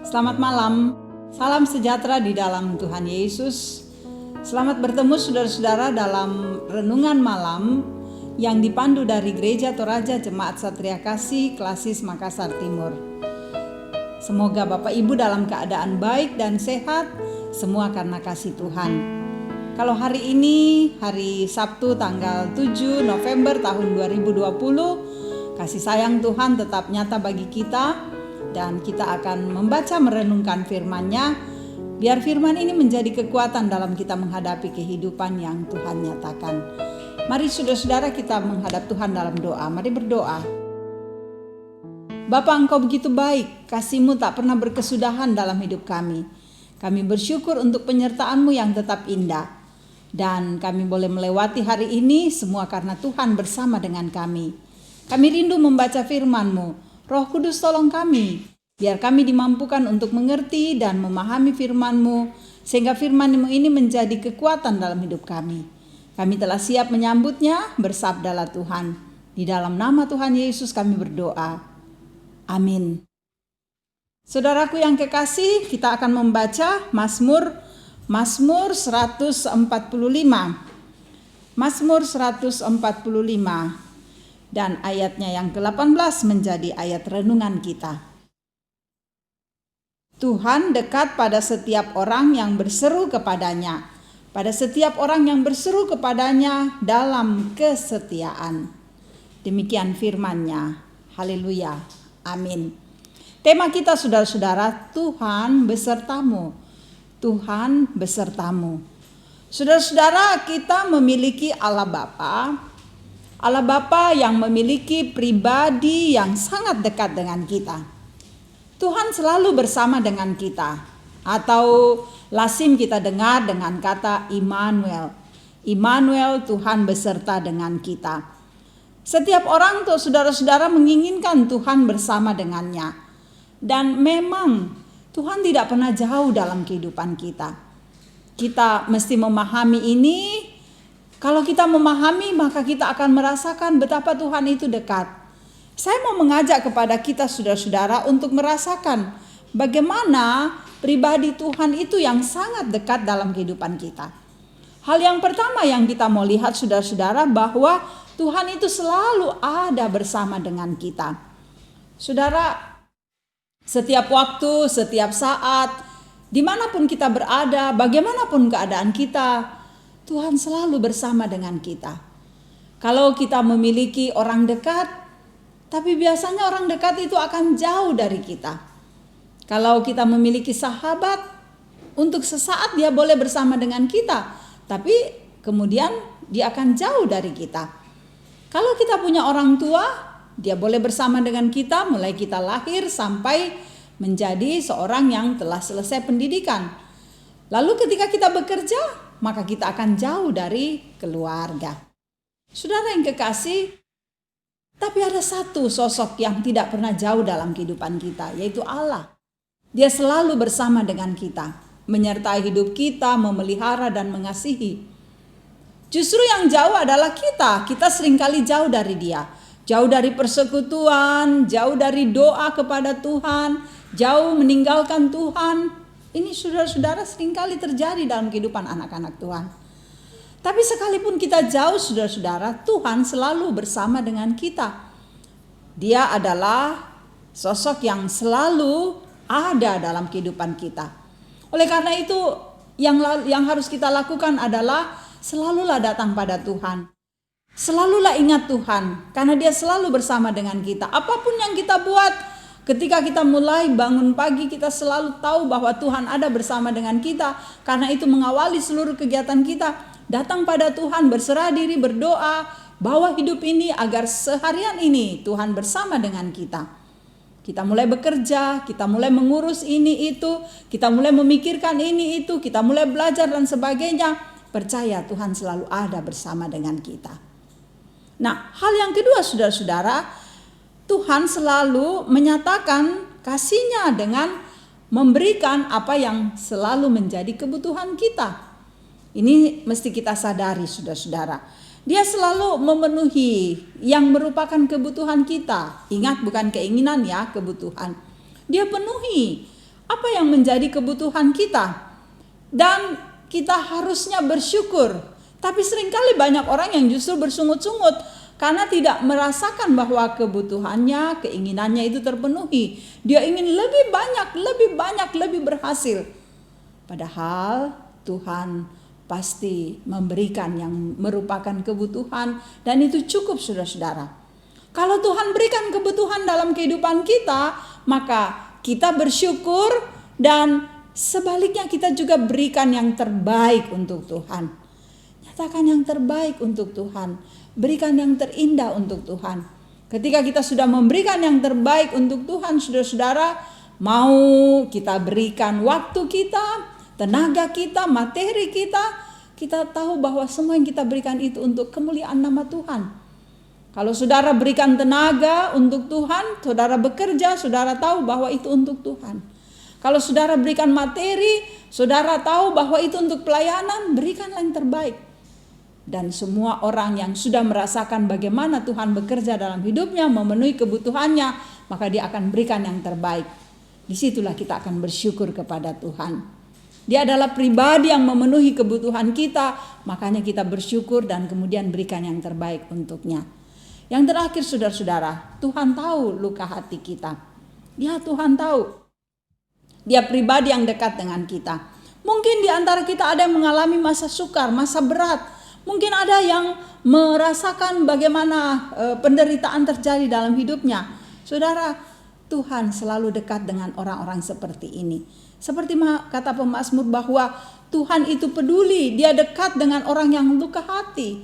Selamat malam, salam sejahtera di dalam Tuhan Yesus. Selamat bertemu saudara-saudara dalam renungan malam yang dipandu dari Gereja Toraja Jemaat Satria Kasih Klasis Makassar Timur. Semoga Bapak Ibu dalam keadaan baik dan sehat, semua karena kasih Tuhan. Kalau hari ini, hari Sabtu tanggal 7 November tahun 2020, kasih sayang Tuhan tetap nyata bagi kita. Dan kita akan membaca merenungkan firman-Nya, biar firman ini menjadi kekuatan dalam kita menghadapi kehidupan yang Tuhan nyatakan. Mari saudara-saudara kita menghadap Tuhan dalam doa. Mari berdoa. Bapa, Engkau begitu baik, kasih-Mu tak pernah berkesudahan dalam hidup kami. Kami bersyukur untuk penyertaan-Mu yang tetap indah. Dan kami boleh melewati hari ini semua karena Tuhan bersama dengan kami. Kami rindu membaca firman-Mu. Roh Kudus tolong kami, biar kami dimampukan untuk mengerti dan memahami firman-Mu, sehingga firman-Mu ini menjadi kekuatan dalam hidup kami. Kami telah siap menyambutnya, bersabdalah Tuhan. Di dalam nama Tuhan Yesus kami berdoa. Amin. Saudaraku yang kekasih, kita akan membaca Mazmur 145. Mazmur 145. Dan ayatnya yang ke-18 menjadi ayat renungan kita. Tuhan dekat pada setiap orang yang berseru kepadanya, pada setiap orang yang berseru kepadanya dalam kesetiaan. Demikian firman-Nya. Haleluya. Amin. Tema kita saudara-saudara, Tuhan besertamu. Tuhan besertamu. Saudara-saudara, kita memiliki Allah Bapa yang memiliki pribadi yang sangat dekat dengan kita. Tuhan selalu bersama dengan kita. Atau lazim kita dengar dengan kata Immanuel. Immanuel, Tuhan beserta dengan kita. Setiap orang tuh saudara-saudara menginginkan Tuhan bersama dengannya. Dan memang Tuhan tidak pernah jauh dalam kehidupan kita. Kita mesti memahami ini. Kalau kita memahami, maka kita akan merasakan betapa Tuhan itu dekat. Saya mau mengajak kepada kita saudara-saudara untuk merasakan bagaimana pribadi Tuhan itu yang sangat dekat dalam kehidupan kita. Hal yang pertama yang kita mau lihat saudara-saudara, bahwa Tuhan itu selalu ada bersama dengan kita. Saudara, setiap waktu, setiap saat, dimanapun kita berada, bagaimanapun keadaan kita, Tuhan selalu bersama dengan kita. Kalau kita memiliki orang dekat, tapi biasanya orang dekat itu akan jauh dari kita. Kalau kita memiliki sahabat, untuk sesaat dia boleh bersama dengan kita, tapi kemudian dia akan jauh dari kita. Kalau kita punya orang tua, dia boleh bersama dengan kita mulai kita lahir sampai menjadi seorang yang telah selesai pendidikan. Lalu ketika kita bekerja, maka kita akan jauh dari keluarga. Saudara yang kekasih, tapi ada satu sosok yang tidak pernah jauh dalam kehidupan kita, yaitu Allah. Dia selalu bersama dengan kita, menyertai hidup kita, memelihara dan mengasihi. Justru yang jauh adalah kita seringkali jauh dari Dia. Jauh dari persekutuan, jauh dari doa kepada Tuhan, jauh meninggalkan Tuhan. Ini saudara-saudara seringkali terjadi dalam kehidupan anak-anak Tuhan. Tapi sekalipun kita jauh saudara-saudara, Tuhan selalu bersama dengan kita. Dia adalah sosok yang selalu ada dalam kehidupan kita. Oleh karena itu yang harus kita lakukan adalah selalulah datang pada Tuhan. Selalulah ingat Tuhan, karena Dia selalu bersama dengan kita. Apapun yang kita buat, ketika kita mulai bangun pagi, kita selalu tahu bahwa Tuhan ada bersama dengan kita. Karena itu mengawali seluruh kegiatan kita, datang pada Tuhan, berserah diri, berdoa, bawa hidup ini agar seharian ini Tuhan bersama dengan kita. Kita mulai bekerja, kita mulai mengurus ini itu, kita mulai memikirkan ini itu, kita mulai belajar dan sebagainya. Percaya Tuhan selalu ada bersama dengan kita. Nah, hal yang kedua saudara-saudara, Tuhan selalu menyatakan kasih-Nya dengan memberikan apa yang selalu menjadi kebutuhan kita. Ini mesti kita sadari saudara-saudara. Dia selalu memenuhi yang merupakan kebutuhan kita. Ingat, bukan keinginan ya, kebutuhan. Dia penuhi apa yang menjadi kebutuhan kita. Dan kita harusnya bersyukur. Tapi seringkali banyak orang yang justru bersungut-sungut karena tidak merasakan bahwa kebutuhannya, keinginannya itu terpenuhi. Dia ingin lebih banyak, lebih berhasil. Padahal Tuhan pasti memberikan yang merupakan kebutuhan, dan itu cukup, saudara-saudara. Kalau Tuhan berikan kebutuhan dalam kehidupan kita, maka kita bersyukur, dan sebaliknya kita juga berikan yang terbaik untuk Tuhan. Nyatakan yang terbaik untuk Tuhan, berikan yang terindah untuk Tuhan. Ketika kita sudah memberikan yang terbaik untuk Tuhan, saudara-saudara, mau kita berikan waktu kita, tenaga kita, materi kita tahu bahwa semua yang kita berikan itu untuk kemuliaan nama Tuhan. Kalau saudara berikan tenaga untuk Tuhan, saudara bekerja, saudara tahu bahwa itu untuk Tuhan. Kalau saudara berikan materi, saudara tahu bahwa itu untuk pelayanan, berikanlah yang terbaik. Dan semua orang yang sudah merasakan bagaimana Tuhan bekerja dalam hidupnya, memenuhi kebutuhannya, maka dia akan berikan yang terbaik. Disitulah kita akan bersyukur kepada Tuhan. Dia adalah pribadi yang memenuhi kebutuhan kita, makanya kita bersyukur dan kemudian berikan yang terbaik untuknya. Yang terakhir, saudara-saudara, Tuhan tahu luka hati kita. Ya, Tuhan tahu. Dia pribadi yang dekat dengan kita. Mungkin di antara kita ada yang mengalami masa sukar, masa berat. Mungkin ada yang merasakan bagaimana penderitaan terjadi dalam hidupnya. Saudara, Tuhan selalu dekat dengan orang-orang seperti ini. Seperti kata pemazmur bahwa Tuhan itu peduli, dia dekat dengan orang yang luka hati.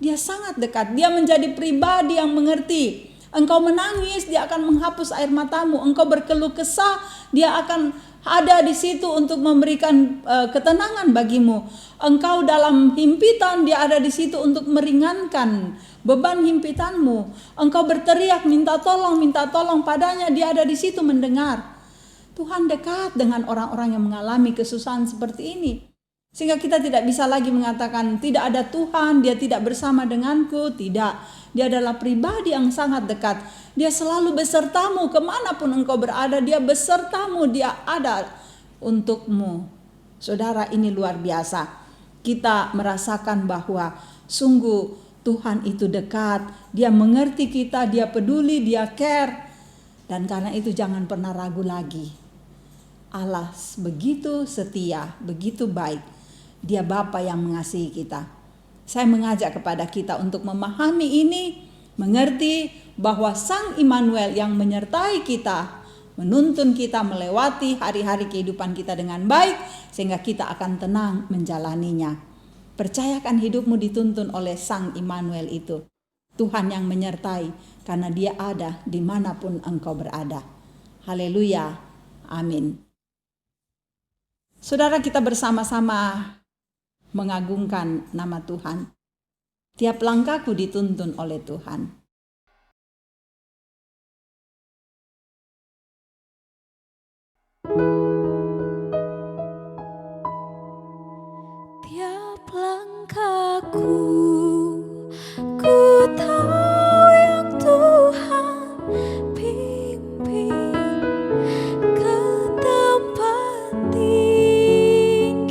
Dia sangat dekat, dia menjadi pribadi yang mengerti. Engkau menangis, dia akan menghapus air matamu. Engkau berkeluh kesah, dia akan ada di situ untuk memberikan ketenangan bagimu. Engkau dalam himpitan, dia ada di situ untuk meringankan beban himpitanmu. Engkau berteriak minta tolong padanya, dia ada di situ mendengar. Tuhan dekat dengan orang-orang yang mengalami kesusahan seperti ini. Sehingga kita tidak bisa lagi mengatakan tidak ada Tuhan, dia tidak bersama denganku. Tidak, dia adalah pribadi yang sangat dekat. Dia selalu besertamu kemanapun engkau berada, dia besertamu, dia ada untukmu. Saudara, ini luar biasa. Kita merasakan bahwa sungguh Tuhan itu dekat, dia mengerti kita, dia peduli, dia care. Dan karena itu jangan pernah ragu lagi. Allah begitu setia, begitu baik. Dia Bapa yang mengasihi kita. Saya mengajak kepada kita untuk memahami ini, mengerti bahwa Sang Immanuel yang menyertai kita, menuntun kita melewati hari-hari kehidupan kita dengan baik, sehingga kita akan tenang menjalaninya. Percayakan hidupmu dituntun oleh Sang Immanuel itu. Tuhan yang menyertai, karena dia ada dimanapun engkau berada. Haleluya, amin. Saudara, kita bersama-sama mengagungkan nama Tuhan. Tiap langkahku dituntun oleh Tuhan. Tiap langkahku, ku tahu yang Tuhan pimpin ke tempat tinggiku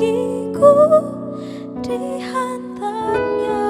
dihantarnya.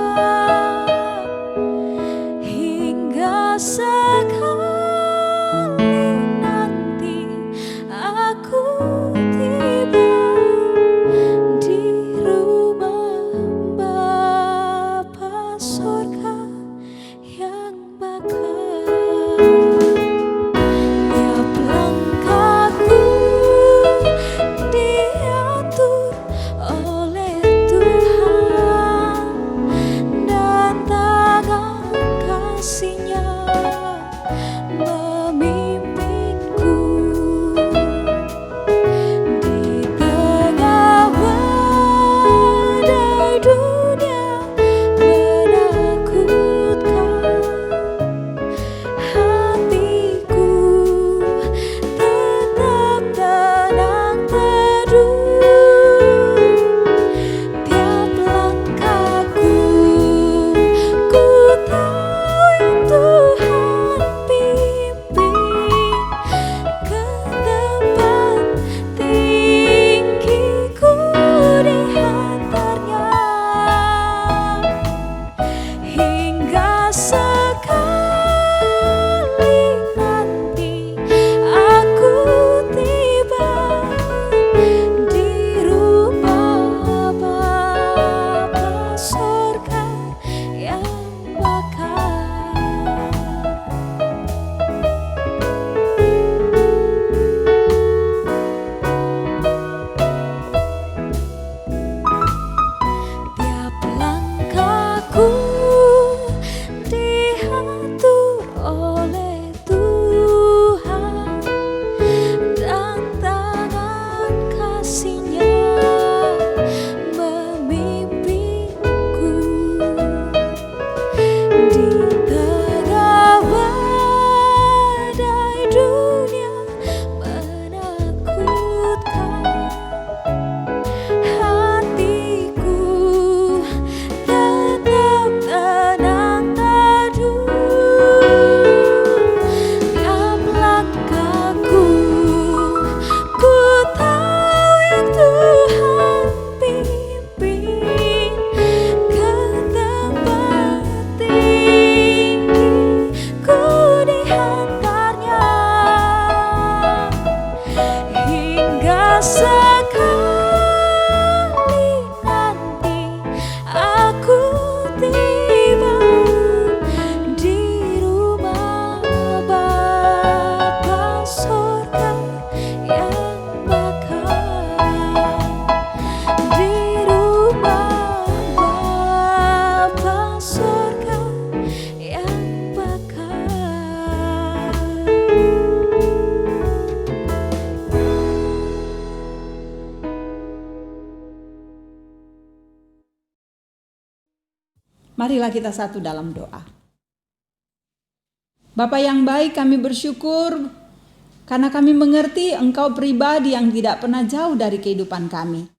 Marilah kita satu dalam doa. Bapa yang baik, kami bersyukur karena kami mengerti Engkau pribadi yang tidak pernah jauh dari kehidupan kami.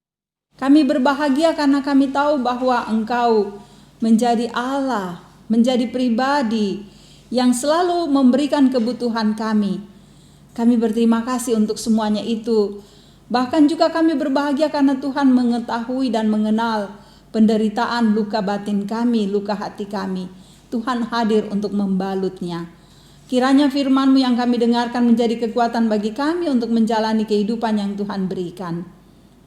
Kami berbahagia karena kami tahu bahwa Engkau menjadi Allah, menjadi pribadi yang selalu memberikan kebutuhan kami. Kami berterima kasih untuk semuanya itu. Bahkan juga kami berbahagia karena Tuhan mengetahui dan mengenal penderitaan luka batin kami, luka hati kami. Tuhan hadir untuk membalutnya. Kiranya firman-Mu yang kami dengarkan menjadi kekuatan bagi kami untuk menjalani kehidupan yang Tuhan berikan.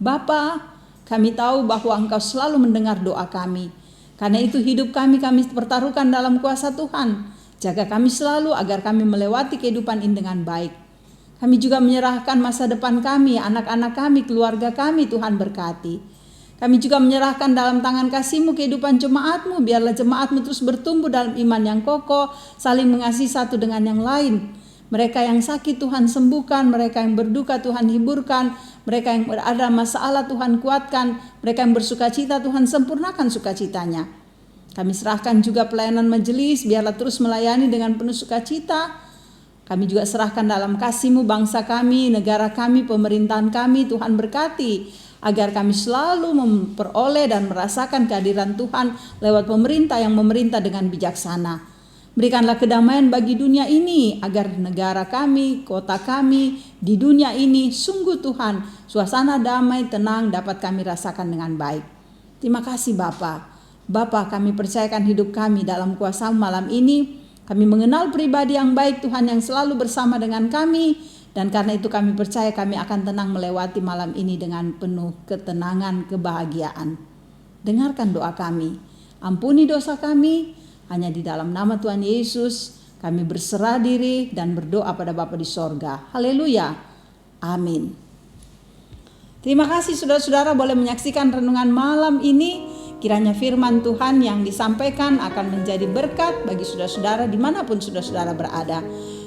Bapa, kami tahu bahwa Engkau selalu mendengar doa kami. Karena itu hidup kami pertaruhkan dalam kuasa Tuhan. Jaga kami selalu agar kami melewati kehidupan ini dengan baik. Kami juga menyerahkan masa depan kami, anak-anak kami, keluarga kami, Tuhan berkati. Kami juga menyerahkan dalam tangan kasih-Mu kehidupan jemaat-Mu. Biarlah jemaat-Mu terus bertumbuh dalam iman yang kokoh, saling mengasihi satu dengan yang lain. Mereka yang sakit Tuhan sembuhkan, mereka yang berduka Tuhan hiburkan, mereka yang ada masalah Tuhan kuatkan, mereka yang bersukacita Tuhan sempurnakan sukacitanya. Kami serahkan juga pelayanan majelis, biarlah terus melayani dengan penuh sukacita. Kami juga serahkan dalam kasih-Mu bangsa kami, negara kami, pemerintahan kami, Tuhan berkati. Agar kami selalu memperoleh dan merasakan kehadiran Tuhan lewat pemerintah yang memerintah dengan bijaksana. Berikanlah kedamaian bagi dunia ini, agar negara kami, kota kami, di dunia ini sungguh Tuhan, suasana damai, tenang dapat kami rasakan dengan baik. Terima kasih Bapa. Bapa, kami percayakan hidup kami dalam kuasa malam ini. Kami mengenal pribadi yang baik Tuhan yang selalu bersama dengan kami. Dan karena itu kami percaya kami akan tenang melewati malam ini dengan penuh ketenangan, kebahagiaan. Dengarkan doa kami. Ampuni dosa kami. Hanya di dalam nama Tuhan Yesus kami berserah diri dan berdoa pada Bapa di sorga. Haleluya. Amin. Terima kasih saudara-saudara boleh menyaksikan renungan malam ini. Kiranya firman Tuhan yang disampaikan akan menjadi berkat bagi saudara-saudara dimanapun saudara-saudara berada.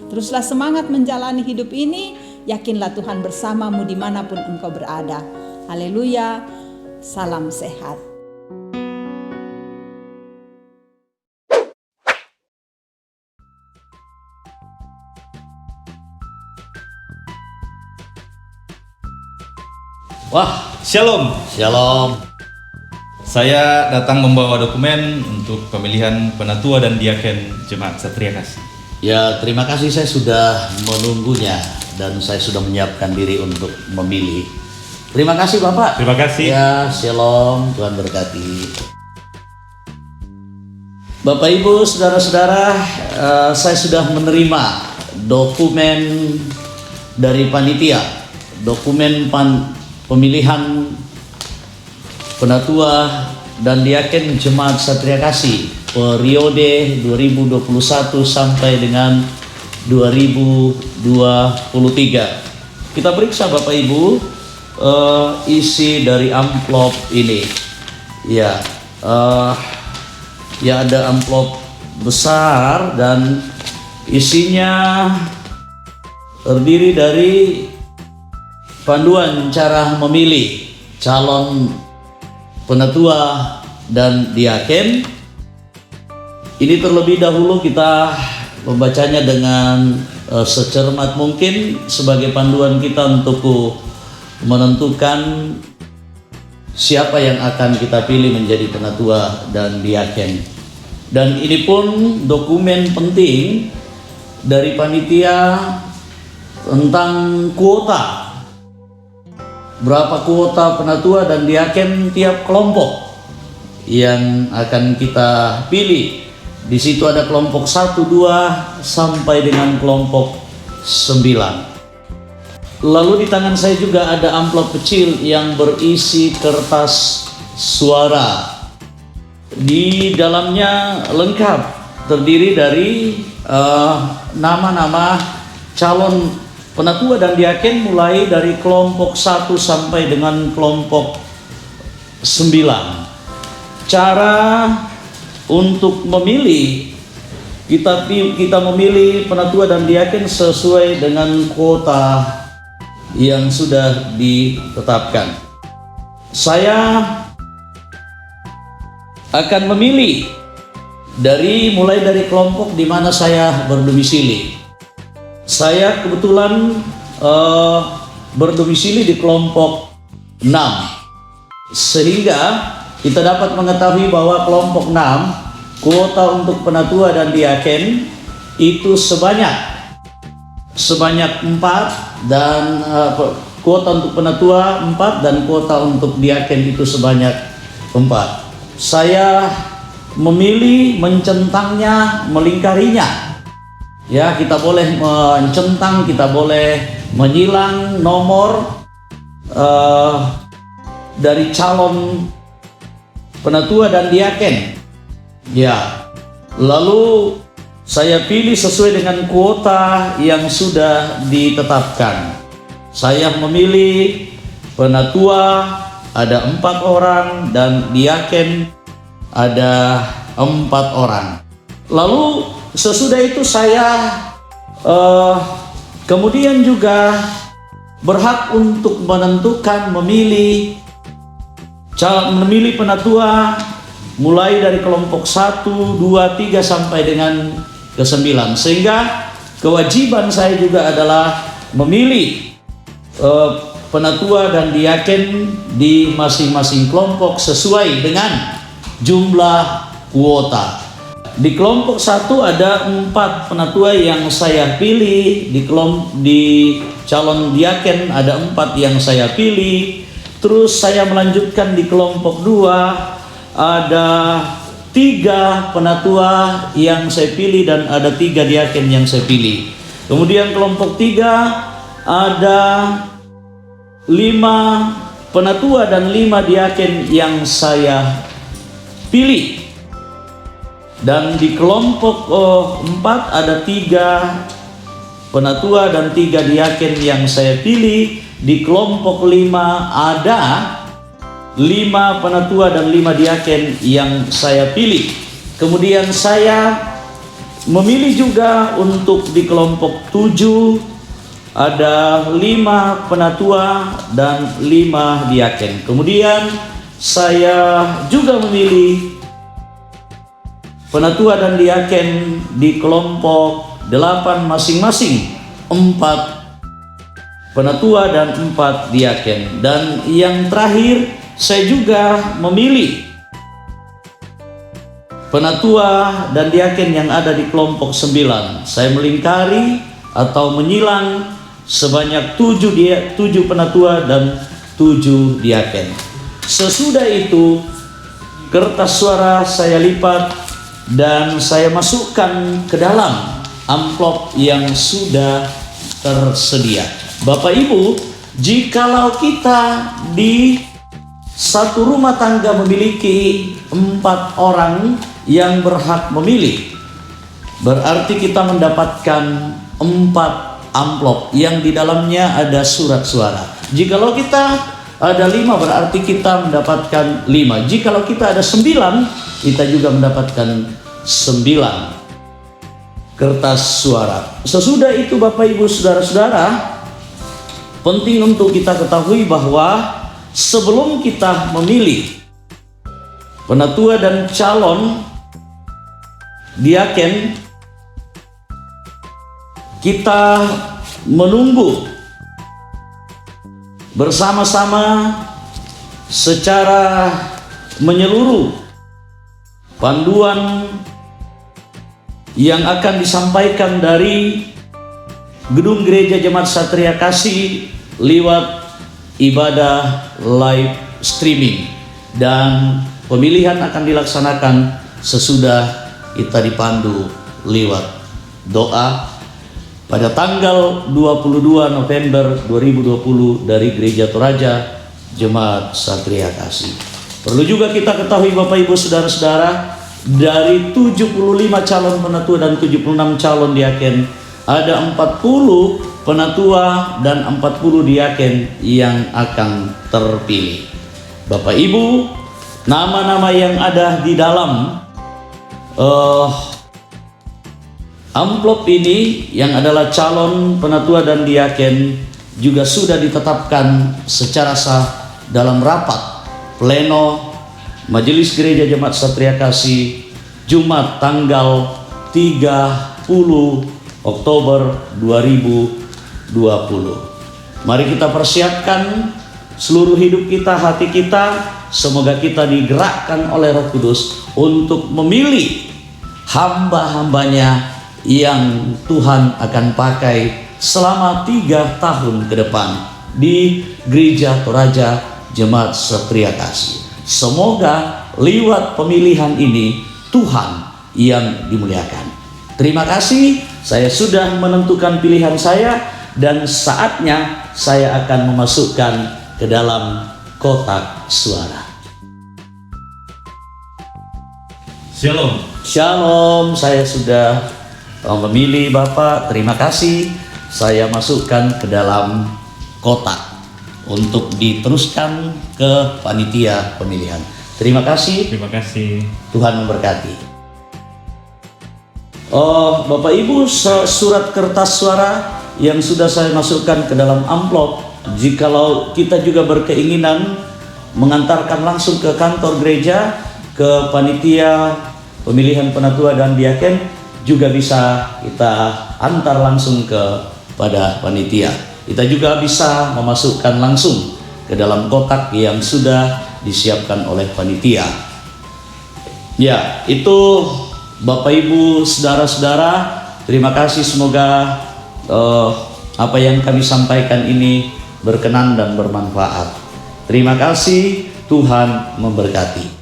Teruslah semangat menjalani hidup ini. Yakinlah Tuhan bersamamu dimanapun engkau berada. Haleluya. Salam sehat. Wah, Shalom. Shalom. Saya datang membawa dokumen untuk pemilihan penatua dan diaken Jemaat Satria Kasih. Ya, terima kasih, saya sudah menunggunya dan saya sudah menyiapkan diri untuk memilih. Terima kasih Bapak. Terima kasih. Ya, shalom, Tuhan berkati. Bapak Ibu, saudara-saudara, saya sudah menerima dokumen dari panitia, dokumen pemilihan penatua dan diaken Jemaat Satria Kasih periode 2021 sampai dengan 2023. Kita periksa Bapak Ibu isi dari amplop ini. Ya, ya ada amplop besar dan isinya terdiri dari panduan cara memilih calon penatua dan diaken. Ini terlebih dahulu kita membacanya dengan secermat mungkin sebagai panduan kita untuk menentukan siapa yang akan kita pilih menjadi penatua dan diaken. Dan ini pun dokumen penting dari panitia tentang kuota. Berapa kuota penatua dan diaken tiap kelompok yang akan kita pilih. Di situ ada kelompok 1, 2 sampai dengan kelompok 9. Lalu di tangan saya juga ada amplop kecil yang berisi kertas suara. Di dalamnya lengkap, terdiri dari nama-nama calon penatua dan diaken mulai dari kelompok 1 sampai dengan kelompok 9. Cara untuk memilih, kita memilih penatua dan diaken sesuai dengan kuota yang sudah ditetapkan. Saya akan memilih mulai dari kelompok di mana saya berdomisili. Saya kebetulan berdomisili di kelompok 6, sehingga kita dapat mengetahui bahwa kelompok 6 kuota untuk penatua dan diaken itu sebanyak 4, dan kuota untuk penatua 4 dan kuota untuk diaken itu sebanyak 4. Saya memilih mencentangnya, melingkarinya. Ya, kita boleh mencentang, kita boleh menyilang nomor dari calon penatua dan diaken. Ya, lalu saya pilih sesuai dengan kuota yang sudah ditetapkan. Saya memilih penatua ada 4 orang dan diaken ada 4 orang. Lalu sesudah itu saya kemudian juga berhak untuk menentukan memilih penatua mulai dari kelompok 1, 2, 3 sampai dengan ke-9, sehingga kewajiban saya juga adalah memilih penatua dan diaken di masing-masing kelompok sesuai dengan jumlah kuota. Di kelompok 1 ada 4 penatua yang saya pilih, di calon diaken ada 4 yang saya pilih. Terus saya melanjutkan di kelompok 2 ada 3 penatua yang saya pilih dan ada 3 diaken yang saya pilih. Kemudian kelompok 3 ada 5 penatua dan 5 diaken yang saya pilih. Dan di kelompok 4 ada 3 penatua dan 3 diaken yang saya pilih. Di kelompok 5 ada 5 penatua dan 5 diaken yang saya pilih. Kemudian saya memilih juga untuk di kelompok 7 ada 5 penatua dan 5 diaken. Kemudian saya juga memilih penatua dan diaken di kelompok 8 masing-masing, 4 penatua dan 4 diaken. Dan yang terakhir saya juga memilih penatua dan diaken yang ada di kelompok 9. Saya melingkari atau menyilang sebanyak 7 penatua dan 7 diaken. Sesudah itu kertas suara saya lipat dan saya masukkan ke dalam amplop yang sudah tersedia. Bapak Ibu, jikalau kita di satu rumah tangga memiliki 4 orang yang berhak memilih, berarti kita mendapatkan 4 amplop yang di dalamnya ada surat suara. Jikalau kita ada 5 berarti kita mendapatkan 5. Jikalau kita ada 9, kita juga mendapatkan 9 kertas suara. Sesudah itu Bapak Ibu Saudara-saudara, penting untuk kita ketahui bahwa sebelum kita memilih penatua dan calon diaken, kita menunggu bersama-sama secara menyeluruh panduan yang akan disampaikan dari Gedung Gereja Jemaat Satria Kasih lewat ibadah live streaming, dan pemilihan akan dilaksanakan sesudah kita dipandu lewat doa pada tanggal 22 November 2020 dari Gereja Toraja Jemaat Satria Kasih. Perlu juga kita ketahui Bapak Ibu Saudara-saudara, dari 75 calon penatua dan 76 calon diaken, ada 40 penatua dan 40 diaken yang akan terpilih. Bapak Ibu, nama-nama yang ada di dalam amplop ini yang adalah calon penatua dan diaken juga sudah ditetapkan secara sah dalam rapat pleno Majelis Gereja Jemaat Satria Kasih Jumat tanggal 30 Oktober 2020. Mari kita persiapkan seluruh hidup kita, hati kita. Semoga kita digerakkan oleh Roh Kudus untuk memilih hamba-hambanya yang Tuhan akan pakai selama 3 tahun ke depan di Gereja Toraja Jemaat Setia Kasih. Semoga lewat pemilihan ini Tuhan yang dimuliakan. Terima kasih, saya sudah menentukan pilihan saya dan saatnya saya akan memasukkan ke dalam kotak suara. Shalom. Shalom, saya sudah memilih Bapak. Terima kasih. Saya masukkan ke dalam kotak untuk diteruskan ke panitia pemilihan. Terima kasih. Terima kasih. Tuhan memberkati. Bapak Ibu, surat kertas suara yang sudah saya masukkan ke dalam amplop. Jikalau kita juga berkeinginan mengantarkan langsung ke kantor gereja, ke panitia pemilihan penatua dan diaken, juga bisa kita antar langsung kepada panitia. Kita juga bisa memasukkan langsung ke dalam kotak yang sudah disiapkan oleh panitia. Ya, itu Bapak Ibu, saudara-saudara, terima kasih. Semoga apa yang kami sampaikan ini berkenan dan bermanfaat. Terima kasih, Tuhan memberkati.